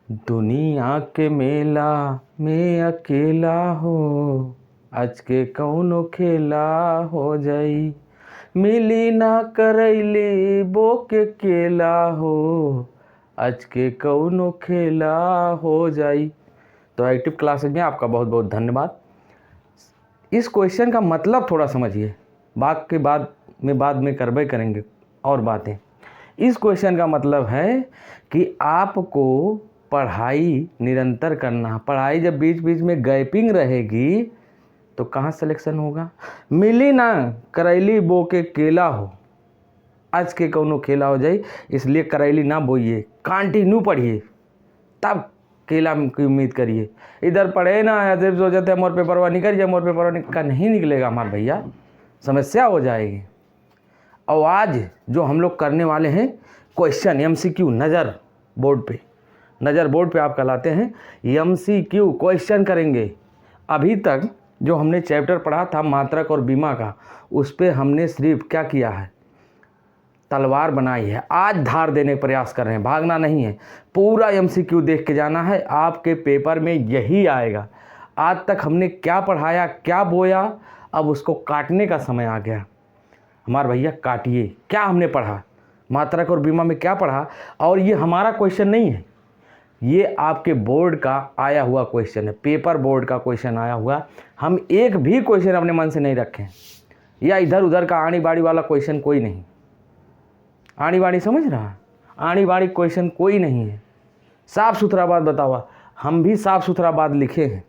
दुनिया के मेला में अकेला हो, आज के कौनो खेला हो जाई। मिली ना करैली बो के केला हो, आज के कौनो खेला हो जाई। तो एक्टिव क्लासेज में आपका बहुत बहुत धन्यवाद। इस क्वेश्चन का मतलब थोड़ा समझिए, बाद में करबे करेंगे और बातें। इस क्वेश्चन का मतलब है कि आपको पढ़ाई निरंतर करना। पढ़ाई जब बीच बीच में गैपिंग रहेगी तो कहाँ सिलेक्शन होगा। मिली ना करैली बो के केला हो, आज के कौनो खेला हो जाई। इसलिए करैली ना बोइए, कंटिन्यू पढ़िए, तब केला की उम्मीद करिए। इधर पढ़े ना है जब सोचते मोर पेपरवा निकल जाए, मोर पेपरवा का नहीं निकलेगा हमारे भैया, समस्या हो जाएगी। और आज जो हम लोग करने वाले हैं क्वेश्चन MCQ, नज़र बोर्ड पे आप कहलाते हैं। MCQ क्वेश्चन करेंगे। अभी तक जो हमने चैप्टर पढ़ा था मात्रक और बीमा का, उस पर हमने सिर्फ क्या किया है, तलवार बनाई है। आज धार देने का प्रयास कर रहे हैं, भागना नहीं है। पूरा MCQ देख के जाना है, आपके पेपर में यही आएगा। आज तक हमने क्या पढ़ाया, क्या बोया, अब उसको काटने का समय आ गया। हमारे भैया काटिए, क्या हमने पढ़ा, मात्रक और बीमा में क्या पढ़ा। और ये हमारा क्वेश्चन नहीं है, ये आपके बोर्ड का आया हुआ क्वेश्चन है, पेपर बोर्ड का क्वेश्चन आया हुआ। हम एक भी क्वेश्चन अपने मन से नहीं रखें, या इधर उधर का आड़ी बाड़ी वाला क्वेश्चन कोई नहीं। आड़ी बाड़ी समझ रहा, आड़ी बाड़ी क्वेश्चन कोई नहीं है। साफ सुथरा बात बतावा, हम भी साफ सुथरा बात लिखे हैं।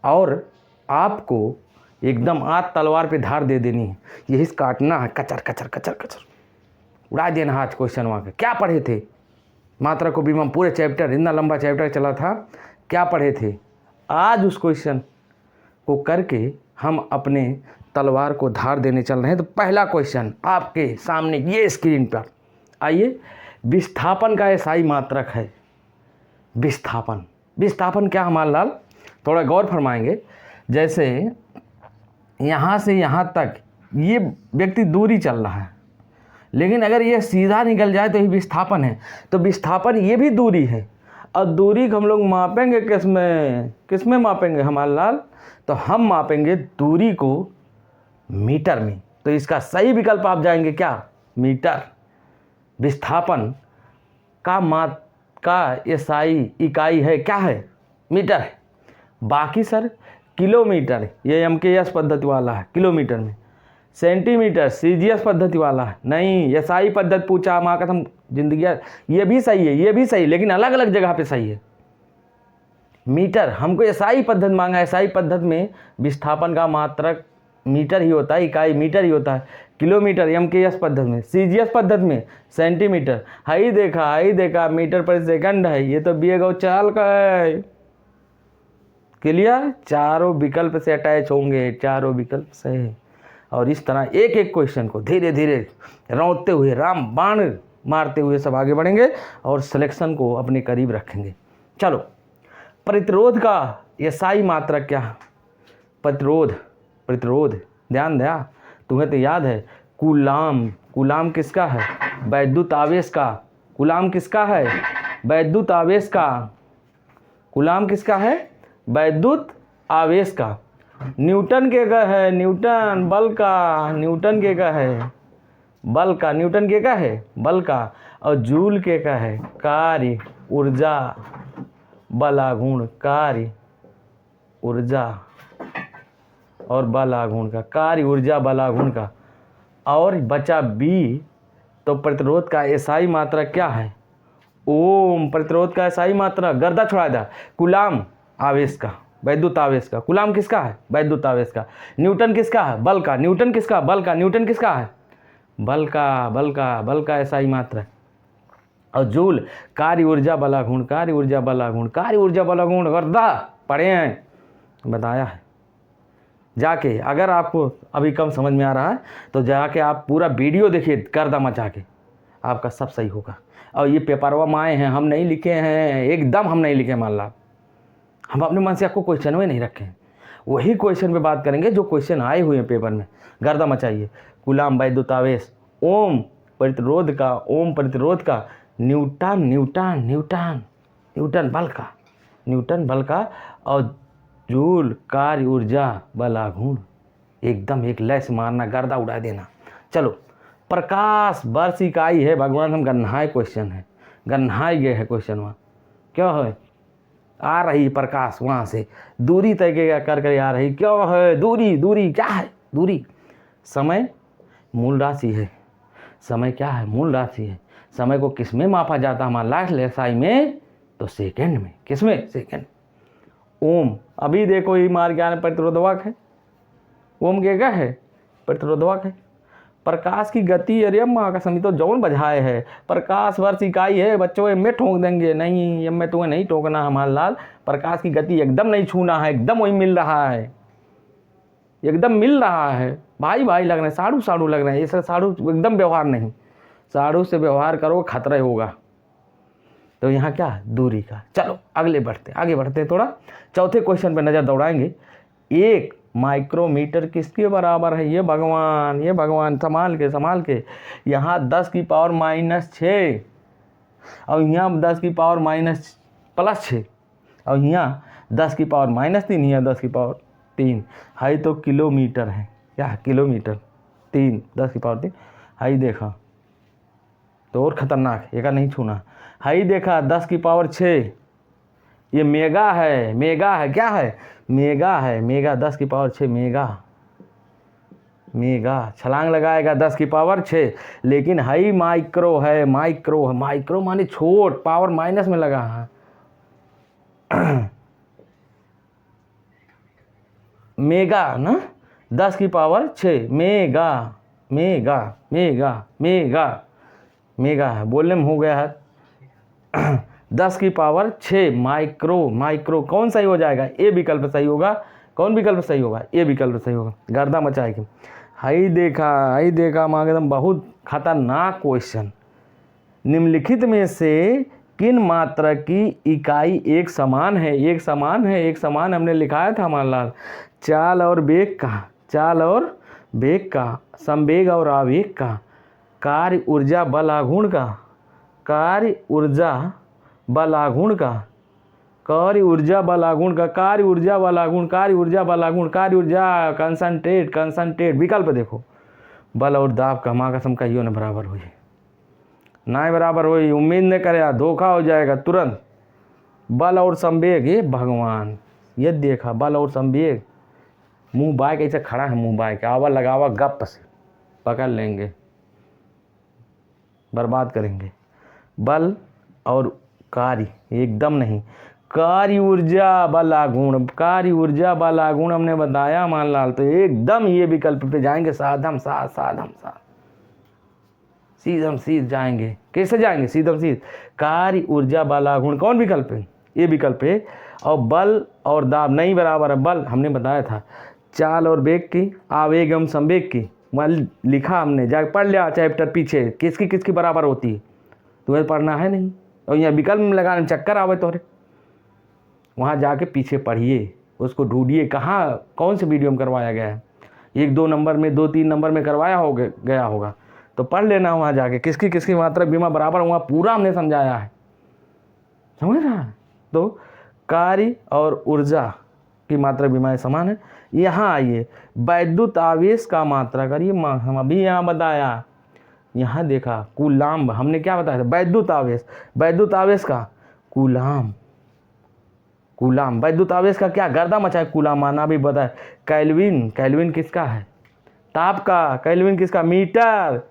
और आपको एकदम आज तलवार पे धार दे देनी है, यही काटना है, कचर कचर कचर कचर उड़ा देना। आज क्वेश्चन वहाँ के क्या पढ़े थे, मात्रक को बीमा पूरे चैप्टर, इतना लंबा चैप्टर चला था, क्या पढ़े थे। आज उस क्वेश्चन को करके हम अपने तलवार को धार देने चल रहे हैं। तो पहला क्वेश्चन आपके सामने ये स्क्रीन पर आइए। विस्थापन का SI मात्रक है। विस्थापन क्या हमारे लाल, थोड़ा गौर फरमाएंगे। जैसे यहाँ से यहाँ तक ये व्यक्ति दूरी चल रहा है, लेकिन अगर ये सीधा निकल जाए तो ये विस्थापन है। तो विस्थापन ये भी दूरी है। और दूरी को हम लोग मापेंगे किसमें मापेंगे हमारे लाल, तो हम मापेंगे दूरी को मीटर में। तो इसका सही विकल्प आप जाएंगे क्या, मीटर। विस्थापन का SI इकाई है क्या है, मीटर है। बाकी सर किलोमीटर, ये MKS पद्धति वाला है किलोमीटर में। सेंटीमीटर CGS पद्धति वाला है, नहीं SI पद्धति पूछा, माँ कसम जिंदगी, ये भी सही है, ये भी सही, लेकिन अलग अलग जगह पे सही है। मीटर हमको SI पद्धति मांगा, SI पद्धति में विस्थापन का मात्रक मीटर ही होता है, इकाई मीटर ही होता है। किलोमीटर MKS पद्धति में, CGS पद्धति में सेंटीमीटर। हाई देखा मीटर पर सेकंड है, ये तो BA चाल का है। क्लियर, चारों विकल्प से अटैच होंगे, चारों विकल्प से। और इस तरह एक एक क्वेश्चन को धीरे धीरे रौंदते हुए, राम बाण मारते हुए सब आगे बढ़ेंगे और सिलेक्शन को अपने करीब रखेंगे। चलो, प्रतिरोध का SI मात्रक क्या है। प्रतिरोध ध्यान दिया, तुम्हें तो याद है। कूलाम किसका है, वैद्युत आवेश का। कूलाम किसका है, वैद्युत आवेश का। कूलाम किसका है, वैद्युत आवेश का। न्यूटन के का है, न्यूटन बल का। न्यूटन के का है, बल का। न्यूटन के का है, बल का। और जूल के का है, कार्य ऊर्जा बलागुण। कार्य ऊर्जा और बलागुण का, कार्य ऊर्जा बलागुण का। और बचा B, तो प्रतिरोध का SI मात्रक क्या है, ओम। प्रतिरोध का SI मात्रक गर्दा छुड़ा था, कूलाम आवेश का, वैद्युत आवेश का। कूलाम किसका है, वैद्युत आवेश का। न्यूटन किसका है, बल का। न्यूटन किसका, बल का। न्यूटन किसका है, बल का SI मात्रक। और जूल कार्य ऊर्जा बलागुण, गर्दा पढ़े हैं, बताया है। जाके अगर आपको अभी कम समझ में आ रहा है तो जाके आप पूरा वीडियो देखिए, गर्दा मचा के, आपका सब सही होगा। और ये पेपरवा में आए हैं, हम नहीं लिखे हैं, एकदम हम नहीं लिखे मान ला। हम अपने मन से आपको क्वेश्चन में नहीं रखे हैं, वही क्वेश्चन पे बात करेंगे जो क्वेश्चन आए हुए हैं पेपर में। गर्दा मचाइए। कूलाम वैद्युत आवेश, ओम प्रतिरोध का, न्यूटन। न्यूटन बल का और जूल कार्य ऊर्जा बल आघूर्ण, एकदम एक लय से मारना, गर्दा उड़ा देना। चलो, प्रकाश वर्ष इकाई है भगवान, हम गन्हाए क्वेश्चन है, गन्हाए गए है क्वेश्चन वहाँ क्या है, आ रही प्रकाश वहाँ से दूरी तय कर आ रही, क्यों है दूरी क्या है दूरी? समय मूल राशि है, समय क्या है मूल राशि है। समय को किस में मापा जाता है हमारा लाख लेसाई में? तो सेकंड में। किस में? सेकंड। ओम, अभी देखो ये मार ज्ञान प्रतिरोधक है, ओम के क्या है? प्रतिरोधक है। प्रकाश की गति, अरे माँ का समी तो जौन बजाए है, प्रकाश वर्ष इकाई है बच्चों, ये में ठोक देंगे नहीं, ये में तुम्हें नहीं ठोकना हमारा लाल। प्रकाश की गति एकदम नहीं छूना है, एकदम वही मिल रहा है, एकदम मिल रहा है, भाई भाई लग रहे हैं, साड़ू लग रहे हैं, ये साड़ू एकदम व्यवहार नहीं, साड़ू से व्यवहार करो खतरा होगा। तो यहाँ क्या दूरी का। चलो आगे बढ़ते थोड़ा, चौथे क्वेश्चन पे नज़र दौड़ाएंगे। 1 माइक्रोमीटर किसके बराबर है? ये भगवान संभाल के यहाँ 10 की पावर -6 और यहाँ 10 की पावर +6 और यहाँ 10 की पावर -3, यहाँ 10 की पावर 3 हाई तो किलोमीटर है, क्या किलोमीटर 3 10 की पावर 3 हाई देखा तो और ख़तरनाक है, ये नहीं छूना। हाई देखा 10 की पावर 6, ये मेगा है क्या है? मेगा है, मेगा 10 की पावर 6 मेगा छलांग लगाएगा 10 की पावर 6, लेकिन हाई माइक्रो है, माइक्रो माने छोट, पावर माइनस में लगा है। मेगा ना 10 की पावर 6 मेगा है, बोलने में हो गया है। 10 की पावर 6 माइक्रो कौन सही हो जाएगा? ए विकल्प सही होगा। कौन विकल्प सही होगा? ए विकल्प सही होगा, गर्दा मचाएगी। हाई देखा माँ एकदम बहुत खतरनाक क्वेश्चन। निम्नलिखित में से किन मात्रा की इकाई एक समान है? हमने लिखाया था हमारा लाल। चाल और वेग का, संवेग और आवेग का, कार्य ऊर्जा बल आघूर्ण का, कार्य ऊर्जा बल आघूर्ण, कंसंट्रेट। विकल्प देखो, बल और दाब का माँ कसम कहियो न बराबर हो जाए, ना बराबर हो, उम्मीद न करे, धोखा हो जाएगा तुरंत। बल और संवेग, ये भगवान ये देखा, बल और संवेग। मुंह बाय कैसे खड़ा है, मुंह बाय के आवा लगावा गप से पकड़ लेंगे, बर्बाद करेंगे। बल और कार्य एकदम नहीं, कार्य ऊर्जा बल आघूर्ण हमने बताया मानलाल, तो एकदम ये विकल्प पे जाएंगे, साधम सीध जाएंगे। कैसे जाएंगे? सीधम सीध। कार्य ऊर्जा बल आघूर्ण कौन विकल्प है? ये विकल्प है। और बल और दाब नहीं बराबर है, बल हमने बताया था, चाल और वेग की, आवेग एवं संवेग की लिखा हमने, जाके पढ़ लिया चैप्टर पीछे, किसकी बराबर होती है, तुम्हें पढ़ना है नहीं, और यहाँ विकल्प में लगाने चक्कर आवे तोरे, वहाँ जाके पीछे पढ़िए, उसको ढूंढिए कहाँ कौन से वीडियो में करवाया गया है, 1-2 नंबर में 2-3 नंबर में करवाया गया होगा, तो पढ़ लेना वहाँ जाके किसकी मात्रा बीमा बराबर, वहाँ पूरा हमने समझाया है, समझ रहा है। तो कार्य और ऊर्जा की मात्रा बीमा समान है। यहाँ आइए, वैद्युत आवेश का मात्रा करिए, हम अभी यहाँ बताया, यहाँ देखा कूलाम्ब, हमने क्या बताया था? वैद्युत आवेश का कूलाम्ब, वैद्युत आवेश का क्या गर्दा मचाए, कूलाम्ब आना भी बताया। कैल्विन किसका है? ताप का। कैल्विन किसका? मीटर।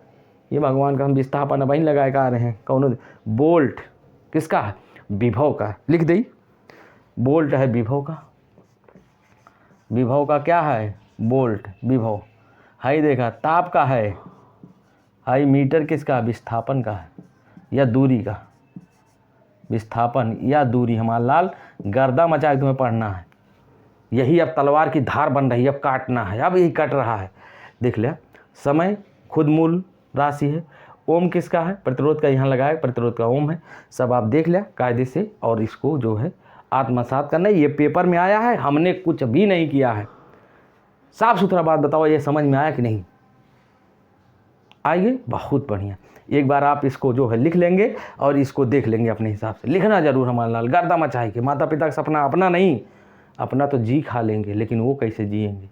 ये भगवान का हम विस्थापन वहीं लगाए आ रहे हैं, कौन? बोल्ट किसका है? विभव का। लिख दी, बोल्ट है विभव का क्या है? बोल्ट विभव। हाई देखा ताप का है, हाई मीटर किसका? विस्थापन का है या दूरी का, विस्थापन या दूरी। हमारा लाल गर्दा मचा के तुम्हें पढ़ना है, यही अब तलवार की धार बन रही है, अब काटना है, अब यही कट रहा है। देख लिया, समय खुद मूल राशि है। ओम किसका है? प्रतिरोध का, यहाँ लगाया प्रतिरोध का ओम है। सब आप देख लिया कायदे से, और इसको जो है आत्मसात करना है। ये पेपर में आया है, हमने कुछ भी नहीं किया है। साफ सुथरा बात बताओ, ये समझ में आया कि नहीं? आइए, बहुत बढ़िया। एक बार आप इसको जो है लिख लेंगे और इसको देख लेंगे अपने हिसाब से। लिखना जरूर हमारे लाल, गर्दा मचाए के। माता पिता का सपना अपना नहीं, अपना तो जी खा लेंगे, लेकिन वो कैसे जिएंगे?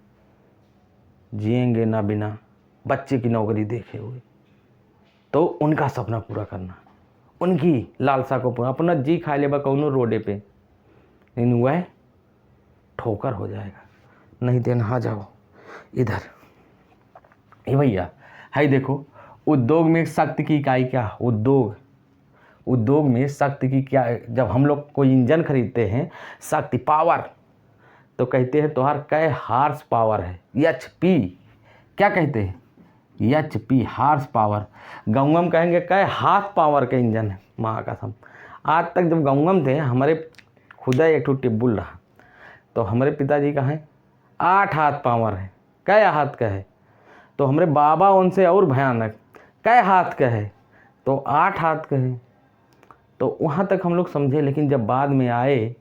जिएंगे ना बिना बच्चे की नौकरी देखे हुए। तो उनका सपना पूरा करना, उनकी लालसा को पूरा। अपना जी खा ले कौनो रोडे पे, लेकिन वह ठोकर हो जाएगा। नहीं देना, आ जाओ इधर। ये भैया है देखो, उद्योग में शक्ति की इकाई क्या? उद्योग में शक्ति की क्या? जब हम लोग कोई इंजन खरीदते हैं, शक्ति पावर, तो कहते हैं तुम्हार कै हार्स पावर है, HP। क्या कहते हैं? HP horse power. गाँव में कहेंगे कै हाथ पावर का इंजन है। माँ कसम, आज तक जब गाँव में थे हमारे खुदा एक ठो टिब्बुल रहा, तो हमारे पिताजी का है 8 हाथ पावर है। कै हाथ का है? तो हमारे बाबा उनसे और भयानक, कै हाथ का है? तो 8 हाथ का है। तो वहाँ तक हम लोग समझे, लेकिन जब बाद में आए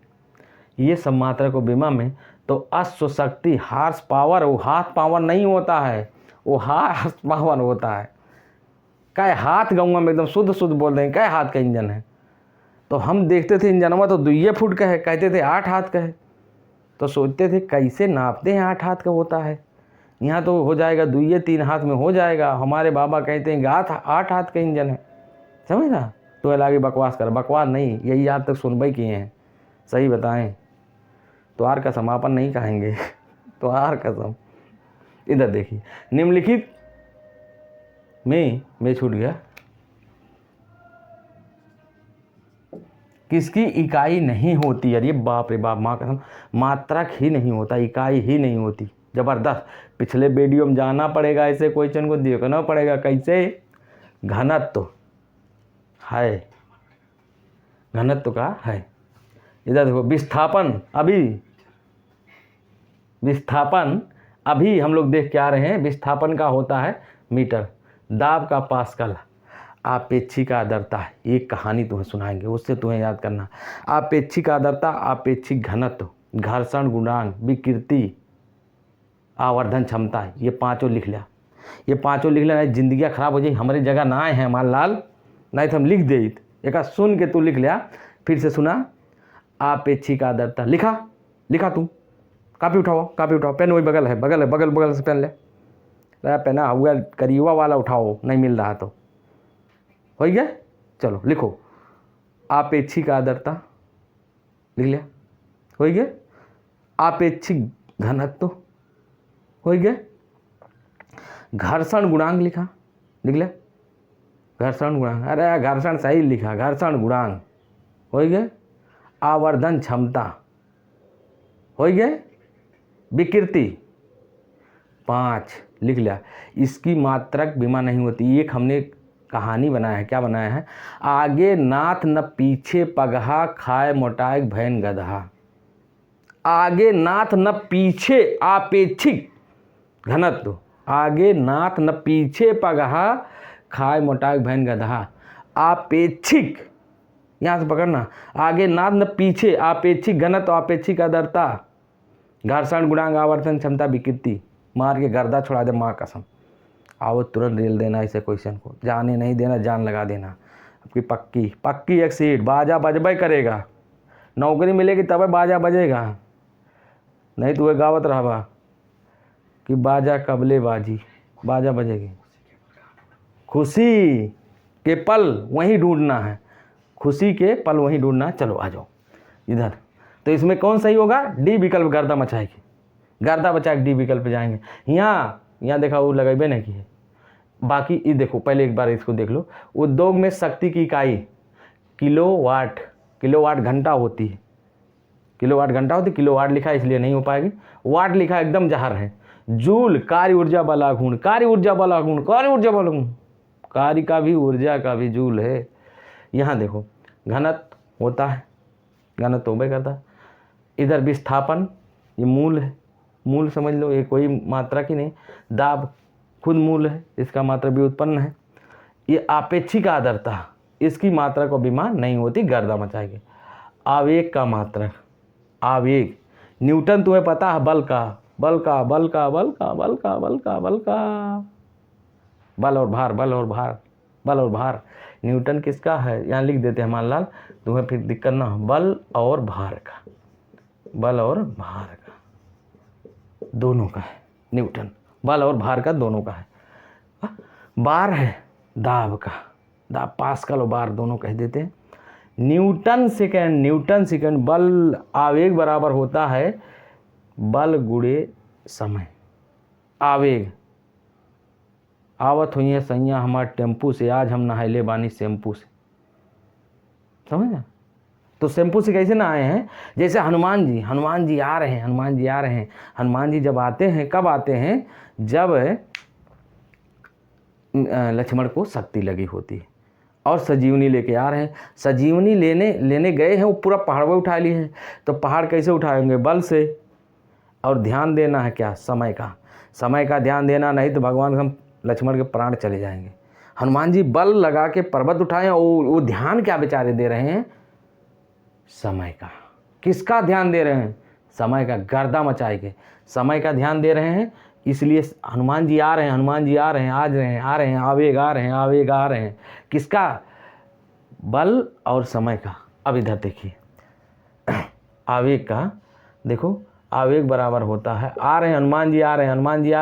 ये सब मात्रा को बीमा में, तो अश्व शक्ति हार्स पावर, वो हाथ पावर नहीं होता है, वो हार्स पावर होता है। कै हाथ गाँव में एकदम शुद्ध बोल रहे हैं, कै हाथ का इंजन है। तो हम देखते थे इंजनवा तो 2 फुट का है, कहते थे 8 हाथ का है। तो सोचते थे कैसे नापते हैं 8 हाथ का होता है, यहाँ तो हो जाएगा 2-3 हाथ में हो जाएगा। हमारे बाबा कहते हैं 8 हाथ का इंजन है। समझ ना? तो आगे बकवास कर, बकवास नहीं, यही आज तक सुनवाई किए हैं। सही बताएं तो आर का समापन नहीं कहेंगे तो आर कसम। इधर देखिए, निम्नलिखित में छूट गया, किसकी इकाई नहीं होती? अरे बाप रे बाप, माँ कसम, मात्रक ही नहीं होता, इकाई ही नहीं होती। ज़बरदस्त। पिछले वीडियो में जाना पड़ेगा, ऐसे क्वेश्चन को देखना पड़ेगा। कैसे? घनत्व है, घनत्व का है। इधर देखो, विस्थापन अभी हम लोग देख के आ रहे हैं। विस्थापन का होता है मीटर, दाब का पास्कल, आपेक्षिक आर्द्रता। एक कहानी तुम्हें सुनाएंगे, उससे तुम्हें याद करना। आपेक्षिक आर्द्रता, आपेक्षिक घनत्व, घर्षण गुणांक, विकृति, आवर्धन क्षमता, ये पांचों लिख लिया। ये पांचों लिख लेना, जिंदगियाँ खराब हो जाए। हमारी जगह ना आए हैं हमारे लाल, नहीं तो हम लिख दे। एक सुन के तू लिख लिया, फिर से सुना। आपेक्षिक आर्द्रता लिखा तू। कापी उठाओ, पेन वही बगल है, बगल से पेन ले। पेन हुआ करीबा वाला उठाओ, नहीं मिल रहा तो हो गया। चलो लिखो, आपेक्षिक आर्द्रता लिख लिया, हो गया। आपेक्षिक घनत्व हो गया। घर्षण गुणांक लिख लिया, घर्षण गुणांक, अरे घर्षण सही लिखा, घर्षण गुणांक हो गया। आवर्धन क्षमता हो गया। विकृति 5 लिख लिया। इसकी मात्रक बीमा नहीं होती। एक हमने कहानी बनाया है, क्या बनाया है? आगे नाथ न पीछे पगहा, खाए मोटाए भैन गधा। आगे नाथ न पीछे, आपेक्षिक घनत्व, आगे नाथ न पीछे पगहा, खाए मोटाए भैन गधा। आपेक्षिक, यहाँ से पकड़ना, आगे नाथ न पीछे, आपेक्षिक घनत्व, आपेक्षिक आर्द्रता, घर्षण गुणांक, आवर्तन क्षमता, विकृति। मार के गर्दा छोड़ा दे माँ कसम। आओ तुरंत रेल देना ऐसे क्वेश्चन को, जाने नहीं देना, जान लगा देना। आपकी पक्की एक सीट, बाजा बजबे करेगा। नौकरी मिलेगी तब बाजा बजेगा, नहीं तो वह गावत रहा कि बाजा कबले बाजी, बाजा बजेगी। खुशी के पल वहीं ढूंढना है, खुशी के पल वहीं ढूंढना है। चलो आ जाओ इधर। तो इसमें कौन सही होगा? डी विकल्प, गर्दा मचाएगी। गर्दा बचा के डी विकल्प पे जाएंगे। यहाँ देखा वो लगेबे नहीं की है। बाकी ये देखो, पहले एक बार इसको देख लो। उद्योग में शक्ति की इकाई किलोवाट, किलोवाट घंटा होती है, किलोवाट घंटा होती है। किलोवाट लिखा है इसलिए नहीं हो पाएगी, वाट लिखा एकदम जहर है। जूल कार्य ऊर्जा बला गुण, कार्य ऊर्जा बला गुण, कार्य ऊर्जा बला गुण, कार्य का भी ऊर्जा का भी जूल है। यहाँ देखो घनत्व होता है, घनत्व होबे करता है। इधर विस्थापन, ये मूल है, मूल समझ लो, ये कोई मात्रा की नहीं। दाब खुद मूल है, इसका मात्रा भी उत्पन्न है। ये आपेक्षिक आर्द्रता, इसकी मात्रा को बीमा नहीं होती, गर्दा मचाएगी। आवेग का मात्रक, आवेग न्यूटन तुम्हें पता है, बल का, बल का, बल और भार, बल और भार, बल और भार। न्यूटन किसका है, यहाँ लिख देते हैं मानलाल, तुम्हें फिर दिक्कत ना हो। बल और भार का, बल और भार का दोनों का है न्यूटन, बल और भार का दोनों का है। बार है दाब का, दाब पास्कल और बार दोनों कह देते हैं। न्यूटन सेकेंड बल आवेग बराबर होता है बल गुणे समय। आवेग आवत हुई है सैया हमारे टेम्पू से, आज हम नहाइले बानी शैम्पू से, समझ। तो शैम्पू से कैसे नहाए हैं, जैसे हनुमान जी आ रहे हैं, हनुमान जी जब आते हैं, कब आते हैं, जब लक्ष्मण को शक्ति लगी होती है और संजीवनी लेके आ रहे हैं। संजीवनी लेने गए हैं, वो पूरा पहाड़ पर उठा लिए हैं। तो पहाड़ कैसे उठाएंगे, बल से। और ध्यान देना है क्या, समय का ध्यान देना, नहीं तो भगवान हम लक्ष्मण के प्राण चले जाएंगे। हनुमान जी बल लगा के पर्वत उठाए, वो ध्यान क्या बेचारे दे रहे हैं, समय का। किसका ध्यान दे रहे हैं, समय का, गर्दा मचाए के समय का ध्यान दे रहे हैं। इसलिए हनुमान जी आ रहे हैं, आवेग आ रहे हैं, किसका, बल और समय का। अब इधर देखिए आवेग का, देखो आवेग बराबर होता है, आ रहे हैं हनुमान जी आ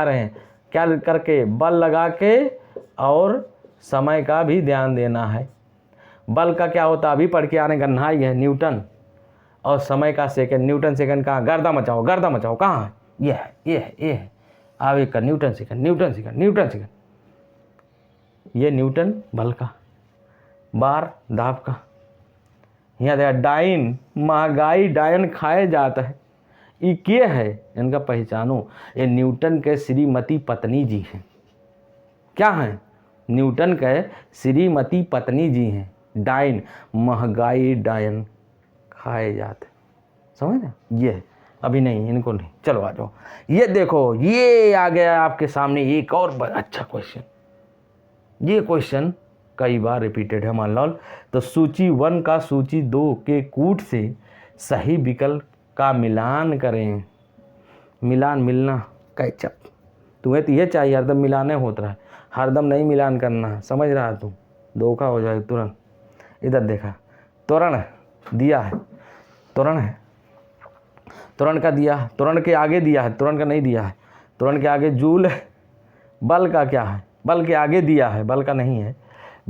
रहे हैं, क्या करके, बल लगा के, और समय का भी ध्यान देना है। बल का क्या होता है, अभी पढ़ के आ रहे हैं, गन्हाई है न्यूटन, और समय का सेकंड, न्यूटन सेकंड कहाँ, गर्दा मचाओ कहाँ है, ये है आवेग का न्यूटन सेकंड। ये न्यूटन बल का, बार दाब का। यहाँ देखा डाइन, महंगाई डायन खाए जाता है, ये क्या है, इनका पहचानो, ये न्यूटन के श्रीमती पत्नी जी हैं। क्या हैं, न्यूटन के श्रीमती पत्नी जी हैं। डाइन, महंगाई डायन खाए जाते, समझ ना। ये अभी नहीं, इनको नहीं, चलो आ जाओ। ये देखो, ये आ गया आपके सामने एक और अच्छा क्वेश्चन। ये क्वेश्चन कई बार रिपीटेड है मान लो। तो सूची 1 का सूची 2 के कूट से सही विकल्प का मिलान करें। मिलना कैचअप, तुम्हें तो ये चाहिए हरदम मिलाने होता है, हरदम नहीं मिलान करना है, समझ रहा है तू, धोखा हो जाए तुरंत। इधर देखा, त्वरण दिया है, त्वरण है, त्वरण का दिया, त्वरण के आगे दिया है, त्वरण का नहीं दिया है, त्वरण के आगे जूल है। बल का क्या है, बल के आगे दिया है, बल का नहीं है,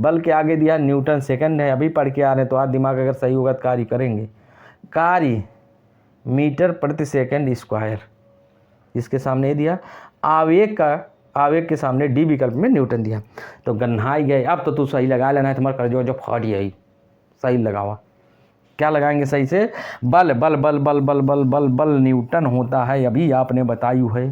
बल के आगे दिया न्यूटन सेकंड है। अभी पढ़ के आ रहे हैं तो आज दिमाग अगर सही होगा तो कार्य करेंगे। कार्य मीटर प्रति सेकंड स्क्वायर, इसके सामने दिया। आवेग के सामने डी विकल्प में न्यूटन दिया। तो गन्हाई गए। अब तो तू सही लगा लेना है, तुम्हारा कर जो फट यही सही लगावा। क्या लगाएंगे सही से, बल बल बल बल बल बल बल बल न्यूटन होता है, अभी आपने बतायु है,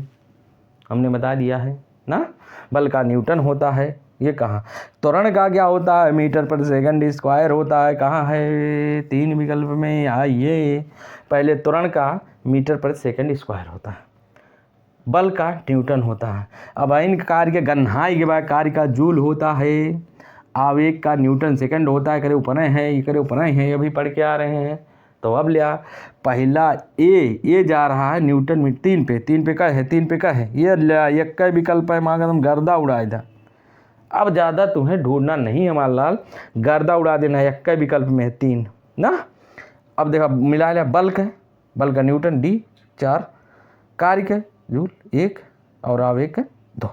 हमने बता दिया है ना, बल का न्यूटन होता है। ये कहाँ, त्वरण का क्या होता है, मीटर पर सेकंड स्क्वायर होता है, कहाँ है, 3 विकल्प में। आइए, पहले त्वरण का मीटर पर सेकंड स्क्वायर होता है, बल का न्यूटन होता है। अब इन कार्य के गन्हाई के बाद कार्य का जूल होता है, आवेग का न्यूटन सेकंड होता है। करे ऊपर है, ये करे ऊपर है, अभी पढ़ के आ रहे हैं। तो अब लिया पहला ये जा रहा है न्यूटन में 3 पे का है, 3 पे का है, ये लिया एक का विकल्प है, मांगा तुम गर्दा उड़ाए था। अब ज़्यादा तुम्हें ढूंढना नहीं है माललाल, गर्दा उड़ा देना है, एक का विकल्प में है 3 ना। अब देखा मिला लिया, बल का न्यूटन D 4, कार्य का जूल 1 और आवेग का 2।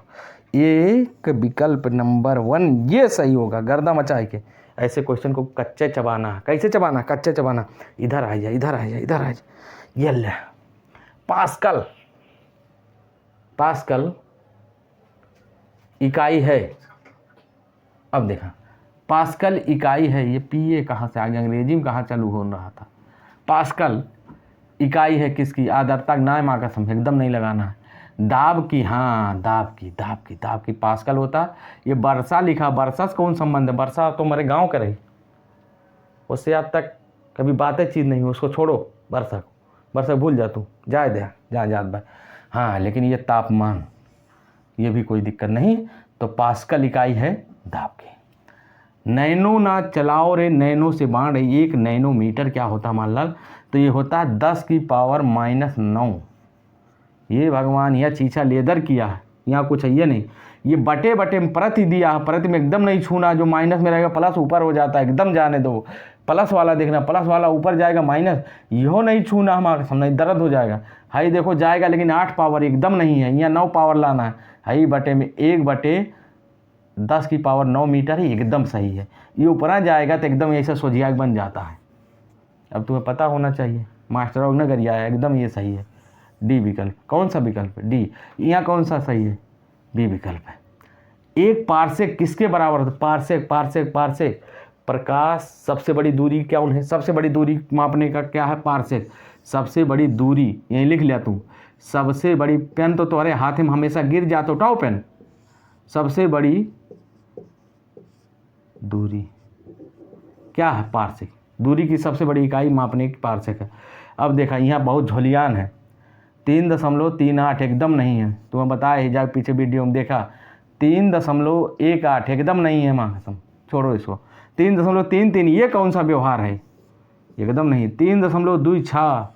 एक विकल्प नंबर 1 ये सही होगा, गर्दा मचाए के। ऐसे क्वेश्चन को कच्चे चबाना, कैसे चबाना, कच्चे चबाना। इधर आ जा, ये ले पास्कल इकाई है। अब देखा पास्कल इकाई है, ये PA कहाँ से आ गया, अंग्रेजी में कहाँ चालू हो रहा था। पास्कल इकाई है किसकी, आर्द्रता ना माँ का समझ एकदम नहीं लगाना है। दाब की, हाँ दाब की पास्कल होता। ये वर्षा लिखा, वर्षा से कौन संबंध है, वर्षा तो हमारे गांव का रही, उससे आज तक कभी बातें चीज़ नहीं, उसको छोड़ो, वर्षा भूल जा तू, जाए दे जा याद भाई। हाँ लेकिन ये तापमान, ये भी कोई दिक्कत नहीं। तो पास्कल इकाई है दाब की। नैनो ना चलाओ रे, नैनो से बाढ़, 1 नैनोमीटर क्या होता मानलाल, तो ये होता है 10 की पावर -9। ये भगवान यह चीचा लेदर किया है, यहाँ कुछ है ये नहीं, ये बटे बटे में परत ही दिया, परत में एकदम नहीं छूना, जो माइनस में रहेगा प्लस ऊपर हो जाता है, एकदम जाने दो। प्लस वाला देखना, प्लस वाला ऊपर जाएगा माइनस, यो नहीं छूना हमारा, समझ दर्द हो जाएगा। हाई देखो जाएगा लेकिन 8 पावर एकदम नहीं है, यहाँ 9 पावर लाना है। हाई बटे में 1/10 की पावर 9 मीटर ही एकदम सही है। ये ऊपर जाएगा तो एकदम ऐसा सोजियाक बन जाता है। अब तुम्हें पता होना चाहिए, मास्टर अग्नगर आया एकदम ये सही है। डी विकल्प, कौन सा विकल्प है? डी। यहाँ कौन सा सही है? बी विकल्प है। एक पारसेक किसके बराबर होता है? Parsec, parsec, parsec. प्रकाश सबसे बड़ी दूरी क्या है? सबसे बड़ी दूरी मापने का क्या है? पारसेक। सबसे बड़ी दूरी यहीं लिख लिया तू। सबसे बड़ी, पेन तो तुम्हारे हाथ में हमेशा गिर जाता, उठाओ पेन। सबसे बड़ी दूरी क्या है? पारसेक। दूरी की सबसे बड़ी इकाई मापने की पारसेक है। अब देखा यहाँ बहुत झोलियान है, 3.38 एकदम नहीं है। तुम्हें बताया हिजाब पीछे वीडियो में देखा, 3.18 एकदम नहीं है। माँ कसम छोड़ो इसको। 3.33 ये कौन सा व्यवहार है? एकदम नहीं। 3.26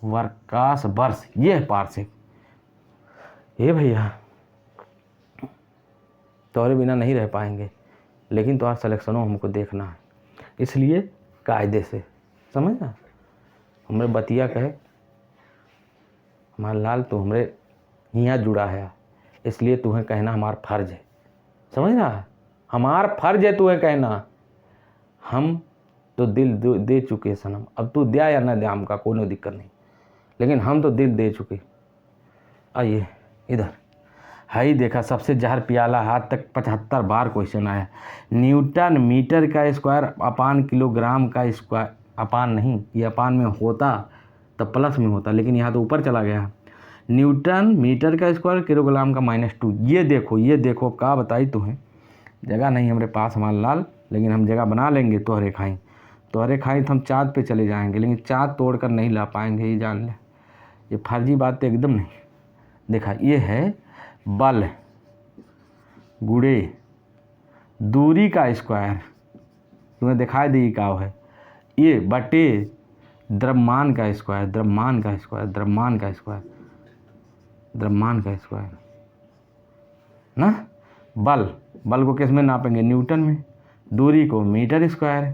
वर्काश वर्ष ये है पारसेक। ये भैया तुम्हारे बिना नहीं रह पाएंगे, लेकिन तुम्हारा सिलेक्शनों हमको देखना है, इसलिए कायदे से समझना। हमरे बतिया कहे हमारा लाल तो हमरे यहाँ जुड़ा है, इसलिए तुम्हें कहना हमारा फर्ज है, समझ रहा? हमारा फर्ज है तुम्हें कहना। हम तो दिल दे चुके सनम, अब तू दिया या ना दिया हमका कोई दिक्कत नहीं, लेकिन हम तो दिल दे चुके। आइए इधर। हाई देखा सबसे जहर पियाला हाथ तक 75 बार क्वेश्चन आया। न्यूटन मीटर का स्क्वायर अपान किलोग्राम का स्क्वायर, अपान नहीं, ये अपान में होता तब प्लस में होता, लेकिन यहाँ तो ऊपर चला गया। न्यूटन मीटर का स्क्वायर किलोग्राम का -2। ये देखो का बताई तुम्हें, जगह नहीं हमारे पास हमारा लाल, लेकिन हम जगह बना लेंगे। तोहरे खाई तो हम चाँद पे चले जाएंगे, लेकिन चाँद तोड़ कर नहीं ला पाएंगे, ये जान ले। ये फर्जी बात तो एकदम नहीं। देखा ये है बल गुणे दूरी का स्क्वायर, तुम्हें दिखाई दी का है। ये बटे द्रव्यमान का स्क्वायर, द्रव्यमान का स्क्वायर ना। बल को किस में नापेंगे? न्यूटन में। दूरी को मीटर स्क्वायर,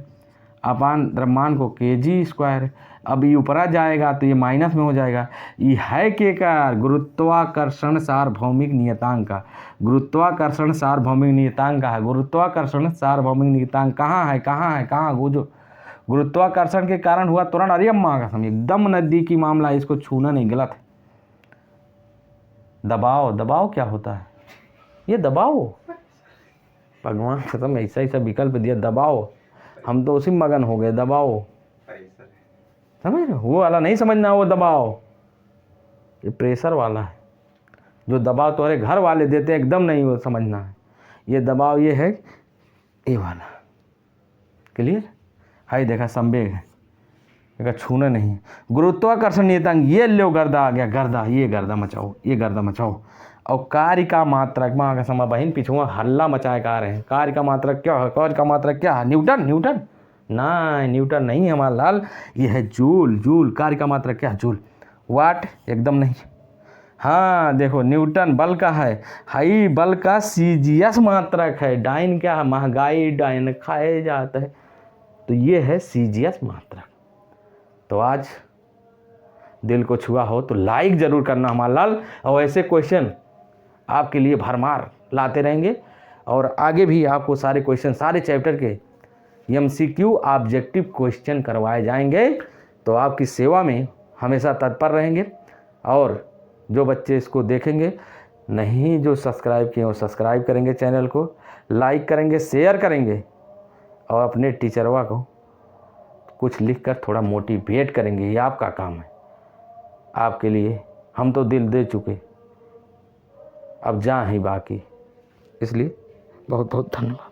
अपान द्रव्यमान को केजी स्क्वायर। अब ये ऊपरा जाएगा तो ये माइनस में हो जाएगा। ये है के का गुरुत्वाकर्षण सार्वभौमिक नियतांक का। गुरुत्वाकर्षण सार्वभौमिक नियतांक है। गुरुत्वाकर्षण सार्वभौमिक नियतांक कहाँ गुजो गुरुत्वाकर्षण के कारण हुआ तुरंत। अरे अम्मा का समय एकदम नज़दीकी मामला, इसको छूना नहीं, गलत है। दबाव क्या होता है? ये दबाव भगवान खत्म ऐसा विकल्प दिया, दबाव। हम तो उसी मगन हो गए, दबाव समझ रहे? वो वाला नहीं समझना, वो दबाव ये प्रेशर वाला है। जो दबाव तुम्हारे घर वाले देते हैं एकदम नहीं वो समझना है। ये दबाव ये है, ये वाला। क्लियर? हाई देखा संवेग है, देखा छूना नहीं। गुरुत्वाकर्षण नियतांक ये लो गर्दा आ गया, गर्दा ये गर्दा मचाओ। और कार्य का मात्रक माँ का समय बहन पिछुआ हल्ला मचाए का रहे हैं। कार्य का मात्रक क्या है? कार्य का मात्रक क्या है? न्यूटन ना, न्यूटन नहीं हमारा लाल, ये है जूल। कार्य का मात्रक क्या है? जूल। वाट एकदम नहीं। हाँ देखो न्यूटन बल का है, हाई बल का सीजीएस मात्रक है। डाइन क्या है? महंगाई, डाइन खाए जाता है, तो ये है सीजीएस मात्रक। तो आज दिल को छुआ हो तो लाइक ज़रूर करना हमारा लाल, और ऐसे क्वेश्चन आपके लिए भरमार लाते रहेंगे। और आगे भी आपको सारे क्वेश्चन, सारे चैप्टर के MCQ ऑब्जेक्टिव क्वेश्चन करवाए जाएंगे, तो आपकी सेवा में हमेशा तत्पर रहेंगे। और जो बच्चे इसको देखेंगे नहीं, जो सब्सक्राइब किए वो सब्सक्राइब करेंगे, चैनल को लाइक करेंगे, शेयर करेंगे, और अपने टीचरवा को कुछ लिखकर थोड़ा मोटिवेट करेंगे। ये आपका काम है। आपके लिए हम तो दिल दे चुके, अब जहाँ ही बाकी, इसलिए बहुत बहुत धन्यवाद।